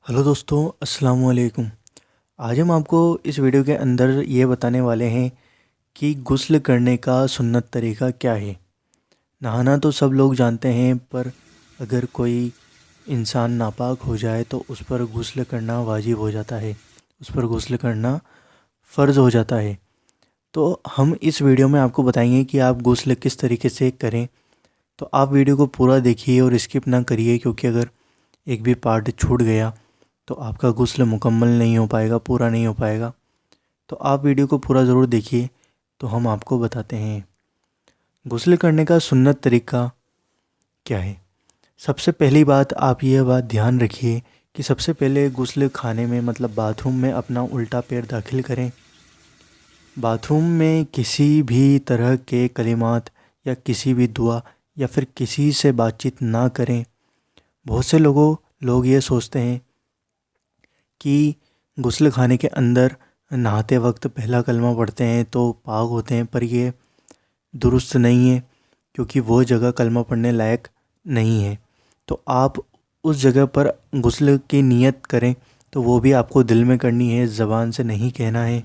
Hello दोस्तों, अस्सलाम वालेकुम। आज हम आपको इस वीडियो के अंदर ये बताने वाले हैं कि गुस्ल करने का सुन्नत तरीका क्या है। नहाना तो सब लोग जानते हैं, पर अगर कोई इंसान नापाक हो जाए तो उस पर गुस्ल करना वाजिब हो जाता है, उस पर गुस्ल करना फ़र्ज़ हो जाता है। तो हम इस वीडियो में आपको बताएंगे कि आप गुस्ल किस तरीके से करें। तो आप वीडियो को पूरा देखिए और स्किप ना करिए, क्योंकि अगर एक भी पार्ट छूट गया तो आपका गुस्ल मुकम्मल नहीं हो पाएगा, पूरा नहीं हो पाएगा। तो आप वीडियो को पूरा ज़रूर देखिए। तो हम आपको बताते हैं गुस्ल करने का सुन्नत तरीका क्या है। सबसे पहली बात, आप यह बात ध्यान रखिए कि सबसे पहले गुस्ल खाने में मतलब बाथरूम में अपना उल्टा पैर दाखिल करें। बाथरूम में किसी भी तरह के कलिमात या किसी भी दुआ या फिर किसी से बातचीत ना करें। बहुत से लोग ये सोचते हैं कि गुस्ल खाने के अंदर नहाते वक्त पहला कलमा पढ़ते हैं तो पाक होते हैं, पर ये दुरुस्त नहीं है, क्योंकि वो जगह कलमा पढ़ने लायक नहीं है। तो आप उस जगह पर गुस्ल की नियत करें तो वो भी आपको दिल में करनी है, ज़बान से नहीं कहना है,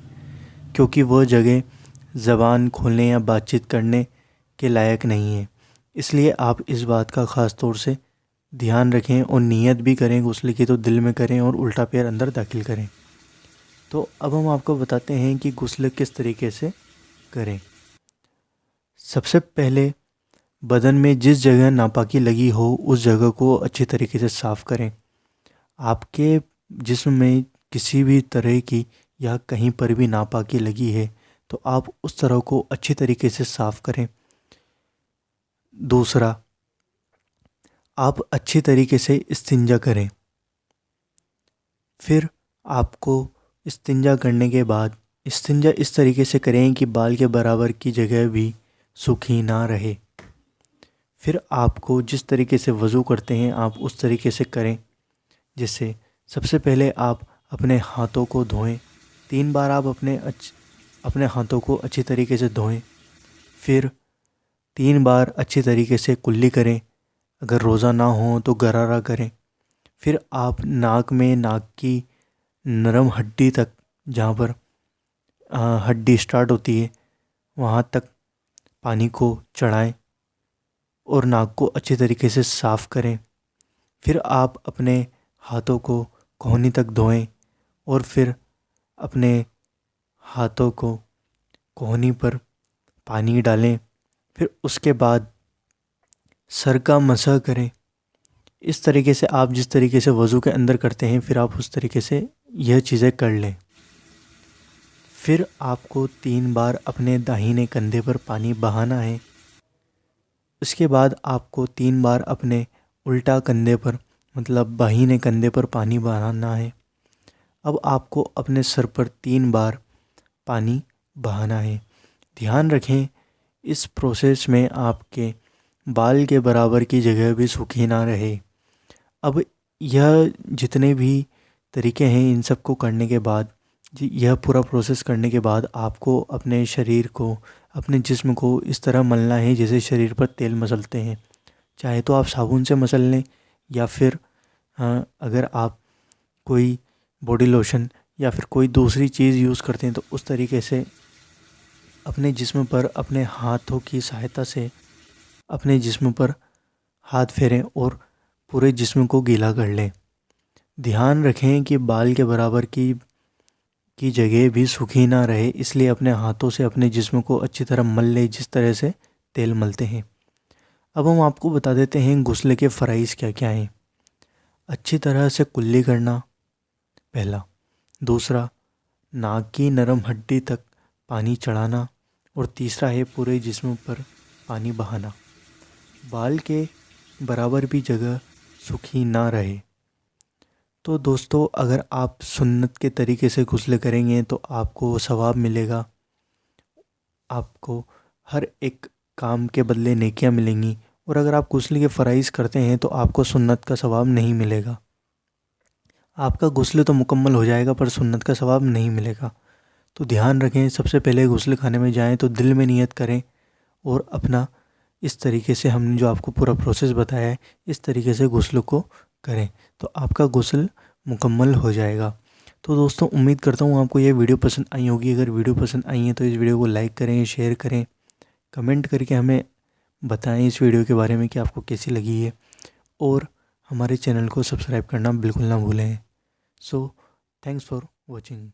क्योंकि वह जगह ज़बान खोलने या बातचीत करने के लायक नहीं है। इसलिए आप इस बात का ख़ास तौर से ध्यान रखें और नियत भी करें गुस्ल की तो दिल में करें और उल्टा पैर अंदर दाखिल करें। तो अब हम आपको बताते हैं कि गुस्ल किस तरीके से करें। सबसे पहले बदन में जिस जगह नापाकी लगी हो उस जगह को अच्छी तरीके से साफ़ करें। आपके जिस्म में किसी भी तरह की या कहीं पर भी नापाकी लगी है तो आप उस तरह को अच्छी तरीके से साफ़ करें। दूसरा, आप अच्छी तरीके से इस्तिंजा करें। फिर आपको इस्तिंजा करने के बाद इस्तिंजा इस तरीके से करें कि बाल के बराबर की जगह भी सूखी ना रहे। फिर आपको जिस तरीके से वज़ू करते हैं आप उस तरीके से करें। जैसे सबसे पहले आप अपने हाथों को धोएं। 3 बार आप अपने हाथों को अच्छी तरीके से धोएं। फिर 3 बार अच्छी तरीके से कुल्ली करें। अगर रोज़ा ना हो तो गरारा करें। फिर आप नाक की नरम हड्डी तक, जहाँ पर हड्डी स्टार्ट होती है, वहाँ तक पानी को चढ़ाएं और नाक को अच्छी तरीके से साफ़ करें। फिर आप अपने हाथों को कोहनी तक धोएं और फिर अपने हाथों को कोहनी पर पानी डालें। फिर उसके बाद सर का मसह करें। इस तरीके से आप जिस तरीके से वज़ू के अंदर करते हैं फिर आप उस तरीके से यह चीज़ें कर लें। फिर आपको 3 बार अपने दाहिने कंधे पर पानी बहाना है। उसके बाद आपको 3 बार अपने उल्टा कंधे पर मतलब बाहिने कंधे पर पानी बहाना है। अब आपको अपने सर पर 3 बार पानी बहाना है। ध्यान रखें, इस प्रोसेस में आपके बाल के बराबर की जगह भी सूखी ना रहे। अब यह जितने भी तरीके हैं इन सब को करने के बाद, यह पूरा प्रोसेस करने के बाद आपको अपने शरीर को, अपने जिस्म को इस तरह मलना है जैसे शरीर पर तेल मसलते हैं। चाहे तो आप साबुन से मसल लें या फिर अगर आप कोई बॉडी लोशन या फिर कोई दूसरी चीज़ यूज़ करते हैं तो उस तरीके से अपने जिस्म पर अपने हाथों की सहायता से अपने जिस्म पर हाथ फेरें और पूरे जिस्म को गीला कर लें। ध्यान रखें कि बाल के बराबर की जगह भी सूखी ना रहे, इसलिए अपने हाथों से अपने जिस्म को अच्छी तरह मल लें जिस तरह से तेल मलते हैं। अब हम आपको बता देते हैं गुस्ल के फ़राइज़ क्या क्या हैं। अच्छी तरह से कुल्ली करना पहला। दूसरा, नाक की नरम हड्डी तक पानी चढ़ाना। और तीसरा है पूरे जिस्म पर पानी बहाना। बाल के बराबर भी जगह सूखी ना रहे। तो दोस्तों, अगर आप सुन्नत के तरीके से गुस्ल करेंगे तो आपको सवाब मिलेगा। आपको हर एक काम के बदले नेकियां मिलेंगी। और अगर आप गुस्ल के फ़राइज़ करते हैं तो आपको सुन्नत का सवाब नहीं मिलेगा। आपका गुस्ल तो मुकम्मल हो जाएगा पर सुन्नत का सवाब नहीं मिलेगा। तो ध्यान रखें, सबसे पहले गुस्ल खाने में जाएं तो दिल में नियत करें और अपना इस तरीके से हमने जो आपको पूरा प्रोसेस बताया है इस तरीके से गुस्ल को करें तो आपका गुस्ल मुकम्मल हो जाएगा। तो दोस्तों उम्मीद करता हूँ आपको ये वीडियो पसंद आई होगी। अगर वीडियो पसंद आई है तो इस वीडियो को लाइक करें, शेयर करें, कमेंट करके हमें बताएं इस वीडियो के बारे में कि आपको कैसी लगी है, और हमारे चैनल को सब्सक्राइब करना बिल्कुल ना भूलें। So thanks for watching.